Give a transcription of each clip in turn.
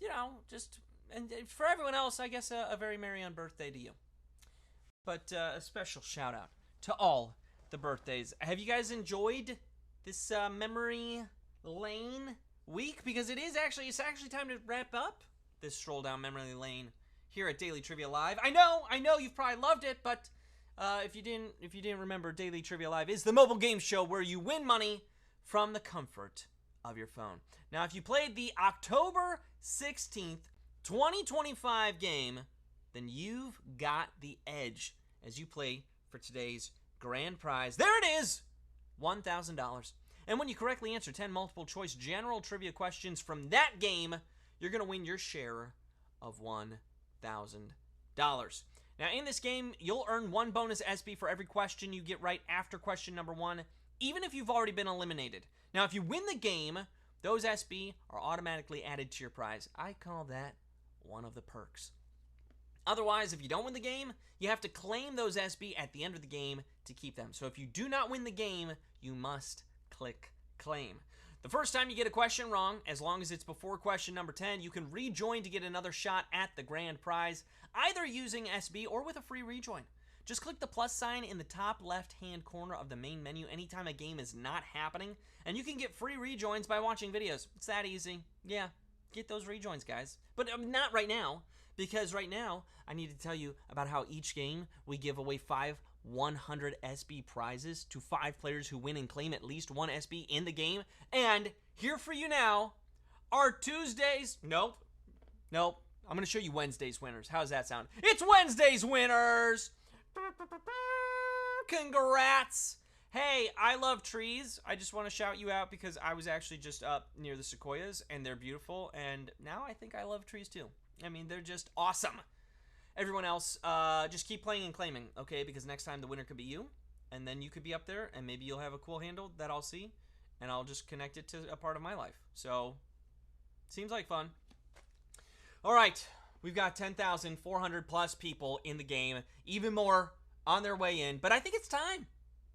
you know, just, and for everyone else, I guess a very merry on birthday to you. But a special shout out to all the birthdays. Have you guys enjoyed this memory lane week? Because it's actually time to wrap up this stroll down memory lane here at Daily Trivia Live. I know you've probably loved it, but if you didn't remember, Daily Trivia Live is the mobile game show where you win money from the comfort of your phone. Now, if you played the October 16th, 2025 game, then you've got the edge as you play for today's grand prize. There it is! $1,000. And when you correctly answer 10 multiple choice general trivia questions from that game, you're going to win your share of $1,000. Now, in this game, you'll earn 1 bonus SB for every question you get right after question number 1, even if you've already been eliminated. Now, if you win the game, those SB are automatically added to your prize. I call that one of the perks. Otherwise, if you don't win the game, you have to claim those SB at the end of the game to keep them. So if you do not win the game, you must click claim. The first time you get a question wrong, as long as it's before question number 10, you can rejoin to get another shot at the grand prize, either using SB or with a free rejoin. Just click the plus sign in the top left-hand corner of the main menu anytime a game is not happening, and you can get free rejoins by watching videos. It's that easy. Yeah, get those rejoins, guys. But not right now, because right now, I need to tell you about how each game we give away 5 100 SB prizes to 5 players who win and claim at least 1 SB in the game. And here for you now are Tuesdays. Nope. I'm going to show you Wednesday's winners. How does that sound? It's Wednesday's winners. Congrats. Hey, I love trees. I just want to shout you out because I was actually just up near the sequoias and they're beautiful. And now I think I love trees too. I mean, they're just awesome. Everyone else, just keep playing and claiming, okay? Because next time the winner could be you, and then you could be up there, and maybe you'll have a cool handle that I'll see, and I'll just connect it to a part of my life. So, seems like fun. All right, we've got 10,400 plus people in the game, even more on their way in, but I think it's time.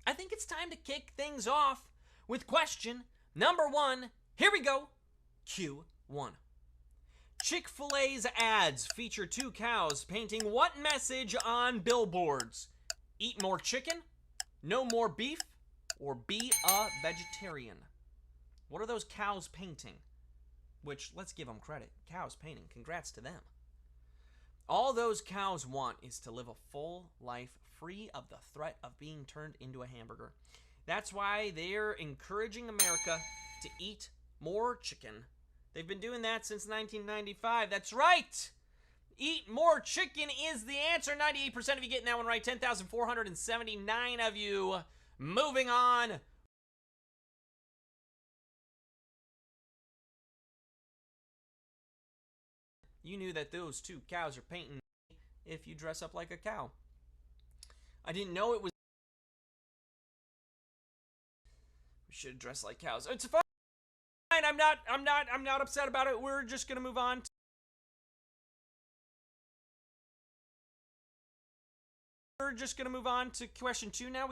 I think it's time to kick things off with question number 1. Here we go. Q1. Chick-fil-A's ads feature 2 cows painting what message on billboards? Eat more chicken, no more beef, or be a vegetarian? What are those cows painting? Which, let's give them credit. Cows painting. Congrats to them. All those cows want is to live a full life free of the threat of being turned into a hamburger. That's why they're encouraging America to eat more chicken. They've been doing that since 1995. That's right! Eat more chicken is the answer. 98% of you getting that one right. 10,479 of you. Moving on. You knew that those 2 cows are painting if you dress up like a cow. I didn't know it was... We should dress like cows. It's fine. I'm not upset about it. We're just gonna move on. We're just gonna move on to question 2 now.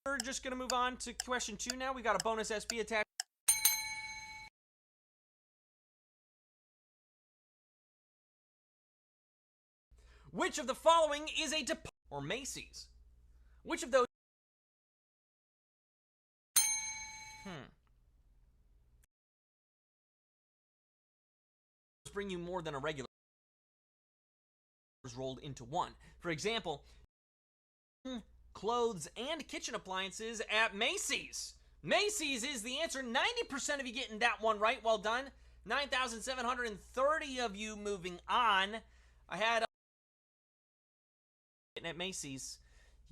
We're just gonna move on to question 2 now. We got a bonus SB attached. Which of the following is a or Macy's? Which of those bring you more than a regular rolled into one? For example, clothes and kitchen appliances at Macy's. Macy's is the answer. 90% of you getting that one right. Well done. 9,730 of you moving on. I had at Macy's,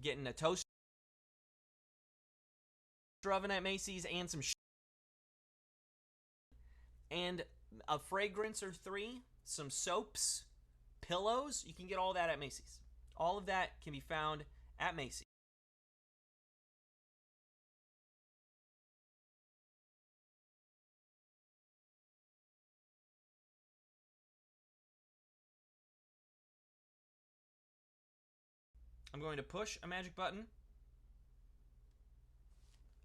getting a toaster oven at Macy's and some and a fragrance or 3, some soaps, pillows. You can get all that at Macy's. All of that can be found at Macy's. I'm going to push a magic button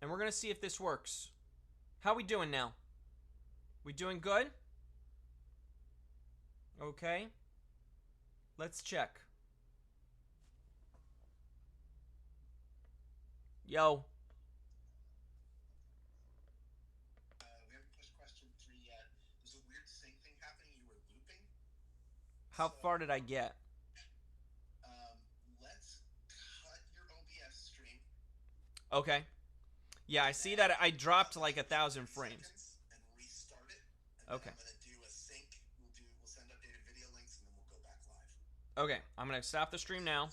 And we're going to see if this works. How we doing now? We doing good? Okay. Let's check. Yo. We haven't pushed question 3 yet. There's a weird sync thing happening. You were looping. How So, far did I get? let's cut your OBS stream. Okay. Yeah, I see that I dropped like 1,000 frames. And restart it. And Okay. then I'm going to do a sync. We'll send updated video links and then we'll go back live. Okay, I'm going to stop the stream now.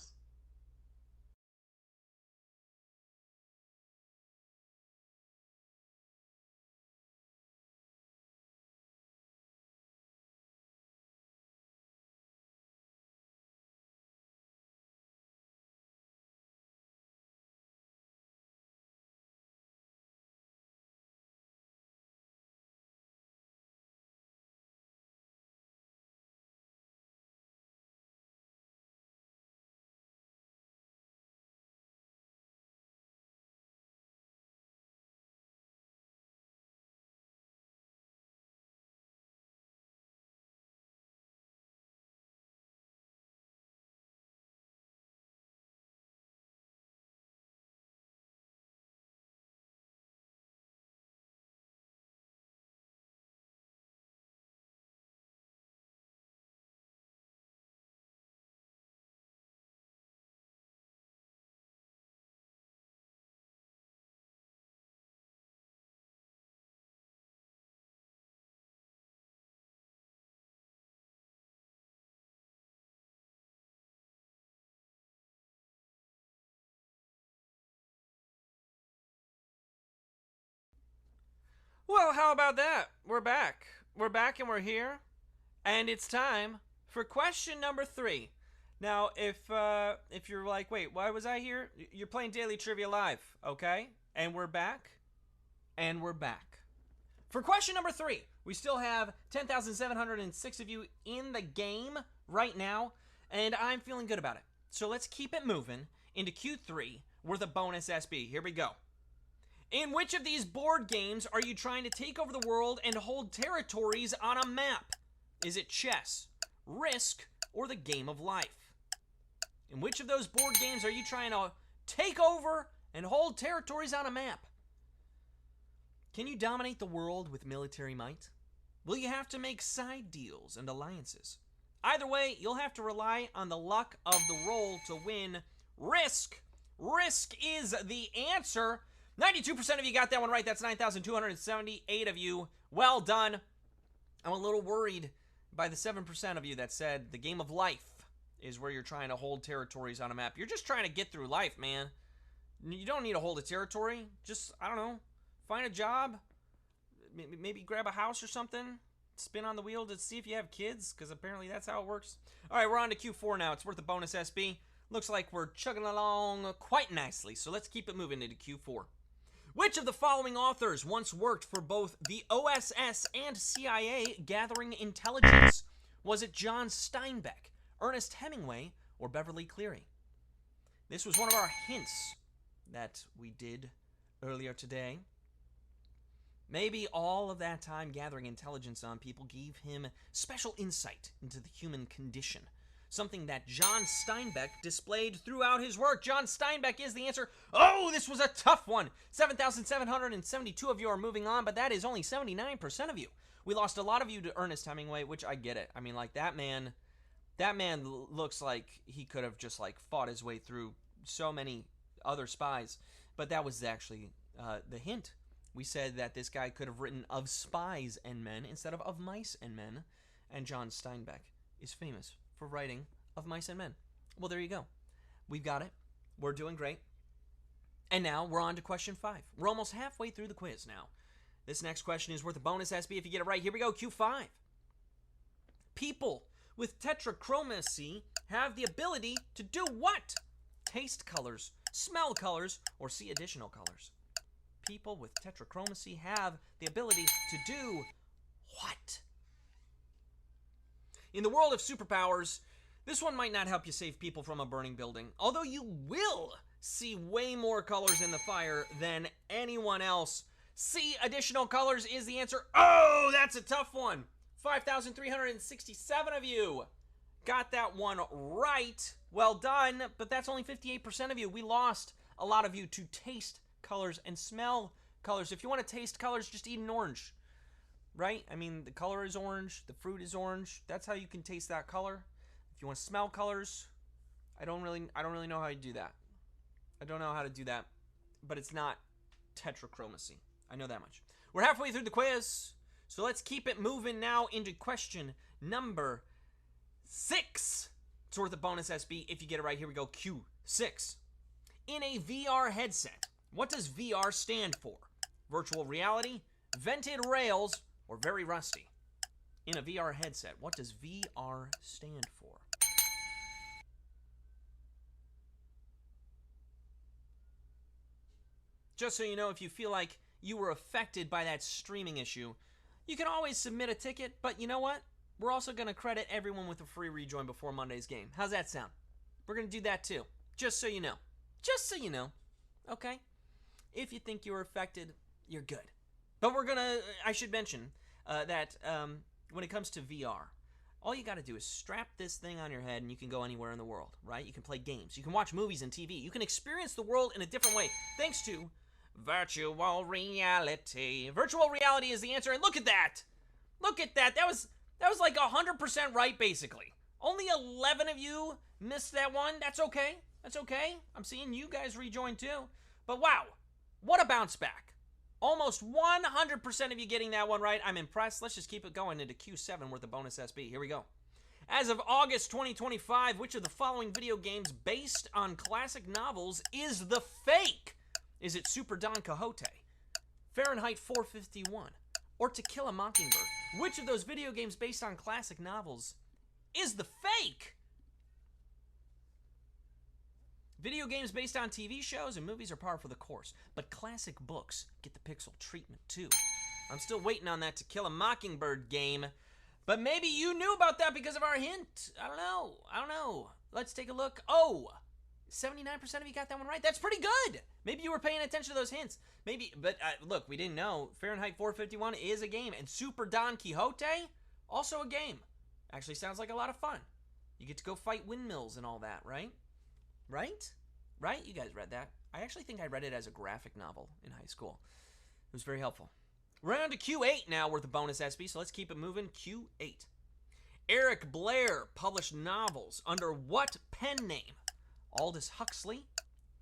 Well, how about that? We're back. We're back and we're here. And it's time for question number 3. Now, if you're like, wait, why was I here? You're playing Daily Trivia Live, okay? And we're back. And we're back. For question number 3, we still have 10,706 of you in the game right now, and I'm feeling good about it. So let's keep it moving into Q3 worth a bonus SB. Here we go. In which of these board games are you trying to take over the world and hold territories on a map? Is it chess, Risk, or the Game of Life? In which of those board games are you trying to take over and hold territories on a map? Can you dominate the world with military might? Will you have to make side deals and alliances? Either way, you'll have to rely on the luck of the roll to win. Risk! Risk is the answer. 92% of you got that one right. That's 9,278 of you. Well done. I'm a little worried by the 7% of you that said the Game of Life is where you're trying to hold territories on a map. You're just trying to get through life, man. You don't need to hold a territory. Just, I don't know, find a job. Maybe grab a house or something. Spin on the wheel to see if you have kids, because apparently that's how it works. All right, we're on to Q4 now. It's worth a bonus SB. Looks like we're chugging along quite nicely, so let's keep it moving into Q4. Which of the following authors once worked for both the OSS and CIA gathering intelligence? Was it John Steinbeck, Ernest Hemingway, or Beverly Cleary? This was one of our hints that we did earlier today. Maybe all of that time gathering intelligence on people gave him special insight into the human condition. Something that John Steinbeck displayed throughout his work. John Steinbeck is the answer. Oh, this was a tough one. 7,772 of you are moving on, but that is only 79% of you. We lost a lot of you to Ernest Hemingway, which I get it. I mean, like, that man looks like he could have just, like, fought his way through so many other spies. But that was actually the hint. We said that this guy could have written of spies and men instead of mice and men. And John Steinbeck is famous for writing of mice and men. Well, there you go. We've got it. We're doing great. And now we're on to question 5. We're almost halfway through the quiz now. This next question is worth a bonus SB if you get it right. Here we go, Q5. People with tetrachromacy have the ability to do what? Taste colors, smell colors, or see additional colors. People with tetrachromacy have the ability to do what? In the world of superpowers, this one might not help you save people from a burning building, although you will see way more colors in the fire than anyone else. See additional colors is the answer. Oh, that's a tough one. 5,367 of you got that one right. Well done, but that's only 58% of you. We lost a lot of you to taste colors and smell colors. If you want to taste colors, just eat an orange, right? I mean, the color is orange, the fruit is orange. That's how you can taste that color. If you want to smell colors, I don't really know how you do that. I don't know how to do that, but it's not tetrachromacy. I know that much. We're halfway through the quiz, so let's keep it moving now into question number 6. It's worth a bonus SB if you get it right. Here we go. Q6. In a VR headset, what does VR stand for? Virtual reality, vented rails, or very rusty? In a VR headset, what does VR stand for? Just so you know, if you feel like you were affected by that streaming issue, you can always submit a ticket, but you know what? We're also going to credit everyone with a free rejoin before Monday's game. How's that sound? We're going to do that too, just so you know. Just so you know, okay? If you think you were affected, you're good. But I should mention that when it comes to VR, all you got to do is strap this thing on your head and you can go anywhere in the world, right? You can play games, you can watch movies and TV, you can experience the world in a different way thanks to virtual reality. Virtual reality is the answer, and look at that! Look at that! That was like 100% right, basically. Only 11 of you missed that one. That's okay. That's okay. I'm seeing you guys rejoin too. But wow, what a bounce back. Almost 100% of you getting that one right. I'm impressed. Let's just keep it going into Q7 worth a bonus SB. Here we go. As of August 2025, which of the following video games based on classic novels is the fake? Is it Super Don Quixote, Fahrenheit 451, or To Kill a Mockingbird? Which of those video games based on classic novels is the fake? Video games based on TV shows and movies are par for the course, but classic books get the pixel treatment too. I'm still waiting on that To Kill a Mockingbird game, but maybe you knew about that because of our hint. I don't know. Let's take a look. Oh, 79% of you got that one right. That's pretty good. Maybe you were paying attention to those hints. Maybe, but look, we didn't know. Fahrenheit 451 is a game, and Super Don Quixote, also a game. Actually sounds like a lot of fun. You get to go fight windmills and all that, right? Right? You guys read that. I actually think I read it as a graphic novel in high school. It was very helpful. We're on to Q8 now worth a bonus SB, so let's keep it moving. Q8. Eric Blair published novels under what pen name? Aldous Huxley,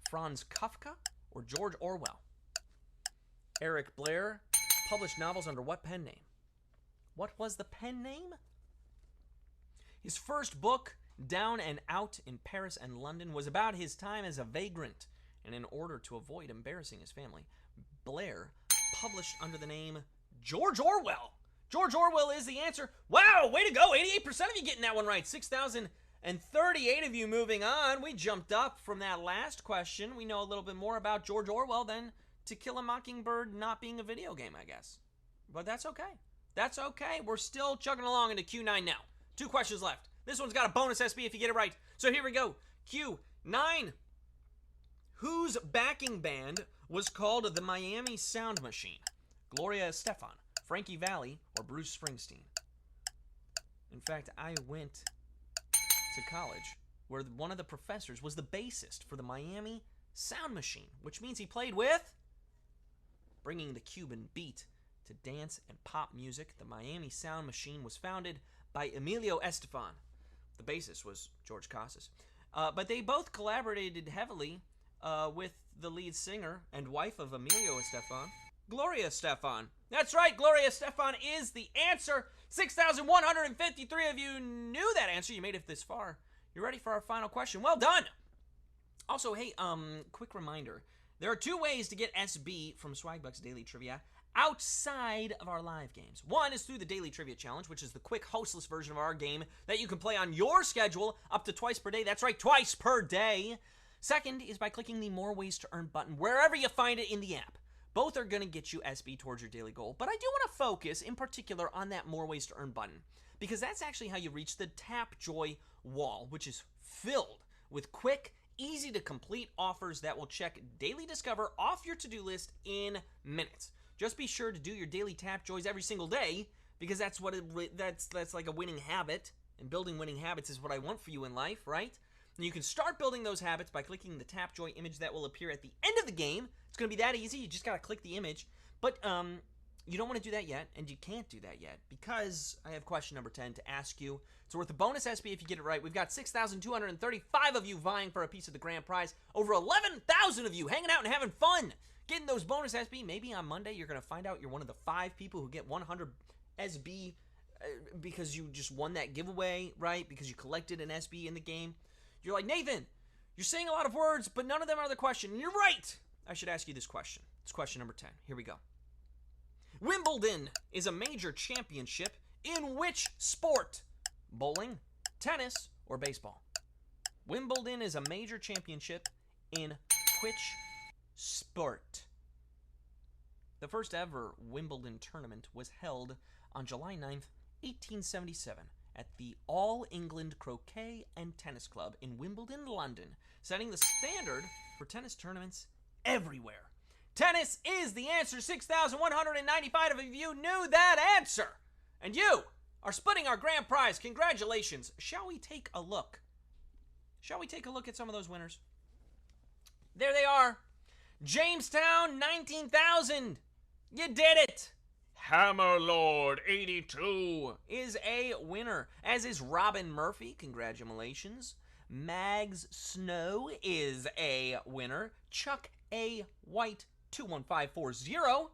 Franz Kafka, or George Orwell? Eric Blair published novels under what pen name? What was the pen name? His first book, Down and Out in Paris and London, was about his time as a vagrant, and in order to avoid embarrassing his family, Blair published under the name George Orwell. George Orwell is the answer. Wow, way to go. 88% of you getting that one right. 6,038 of you moving on. We jumped up from that last question. We know a little bit more about George Orwell than To Kill a Mockingbird not being a video game, I guess. But that's okay. That's okay. We're still chugging along into Q9 now. 2 questions left. This one's got a bonus SB if you get it right. So here we go. Q9. Whose backing band was called the Miami Sound Machine? Gloria Estefan, Frankie Valli, or Bruce Springsteen? In fact, I went to college where one of the professors was the bassist for the Miami Sound Machine, which means he played with bringing the Cuban beat to dance and pop music. The Miami Sound Machine was founded by Emilio Estefan. The bassist was George Casas. But they both collaborated heavily with the lead singer and wife of Emilio Estefan, Gloria Estefan. That's right, Gloria Estefan is the answer. 6,153 of you knew that answer. You made it this far. You're ready for our final question. Well done. Also, hey, quick reminder. There are 2 ways to get SB from Swagbucks Daily Trivia outside of our live games. One is through the Daily Trivia Challenge, which is the quick hostless version of our game that you can play on your schedule up to twice per day. That's right, twice per day. Second is by clicking the More Ways to Earn button wherever you find it in the app. Both are going to get you SB towards your daily goal, but I do want to focus in particular on that More Ways to Earn button because that's actually how you reach the Tap Joy wall, which is filled with quick, easy to complete offers that will check Daily Discover off your to-do list in minutes. Just be sure to do your daily tap joys every single day, because that's like a winning habit, and building winning habits is what I want for you in life, right? And you can start building those habits by clicking the tap joy image that will appear at the end of the game. It's going to be that easy. You just got to click the image. But you don't want to do that yet, and you can't do that yet, because I have question number 10 to ask you. It's worth a bonus SB if you get it right. We've got 6,235 of you vying for a piece of the grand prize. Over 11,000 of you hanging out and having fun, getting those bonus SB. Maybe on Monday you're going to find out you're one of the 5 people who get 100 SB because you just won that giveaway, right? Because you collected an SB in the game. You're like, Nathan, you're saying a lot of words, but none of them are the question. And you're right. I should ask you this question. It's question number 10. Here we go. Wimbledon is a major championship in which sport? Bowling, tennis, or baseball? Wimbledon is a major championship in which sport? The first ever Wimbledon tournament was held on July 9th, 1877 at the All England Croquet and Tennis Club in Wimbledon, London, setting the standard for tennis tournaments everywhere. Tennis is the answer. 6,195 of you knew that answer. And you are splitting our grand prize. Congratulations. Shall we take a look? Shall we take a look at some of those winners? There they are. Jamestown, 19,000. You did it. Hammerlord, 82, is a winner, as is Robin Murphy. Congratulations. Mags Snow is a winner. Chuck A. White, 21540,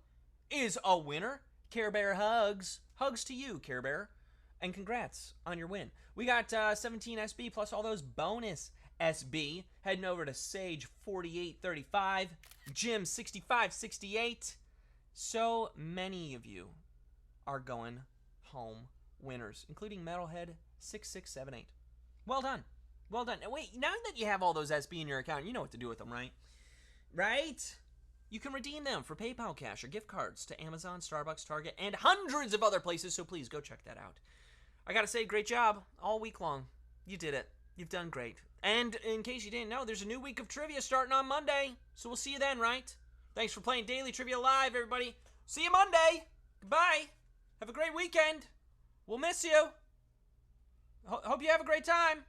is a winner. Care Bear Hugs. Hugs to you, Care Bear. And congrats on your win. We got 17 SB plus all those bonus SB. Heading over to Sage 4835, Jim 6568. So many of you are going home winners, including Metalhead 6678. Well done. Well done. Now, wait, now that you have all those SB in your account, you know what to do with them, right? Right? You can redeem them for PayPal cash or gift cards to Amazon, Starbucks, Target, and hundreds of other places, so please go check that out. I gotta say, great job all week long. You did it. You've done great. And in case you didn't know, there's a new week of trivia starting on Monday, so we'll see you then, right? Thanks for playing Daily Trivia Live, everybody. See you Monday. Goodbye. Have a great weekend. We'll miss you. Hope you have a great time.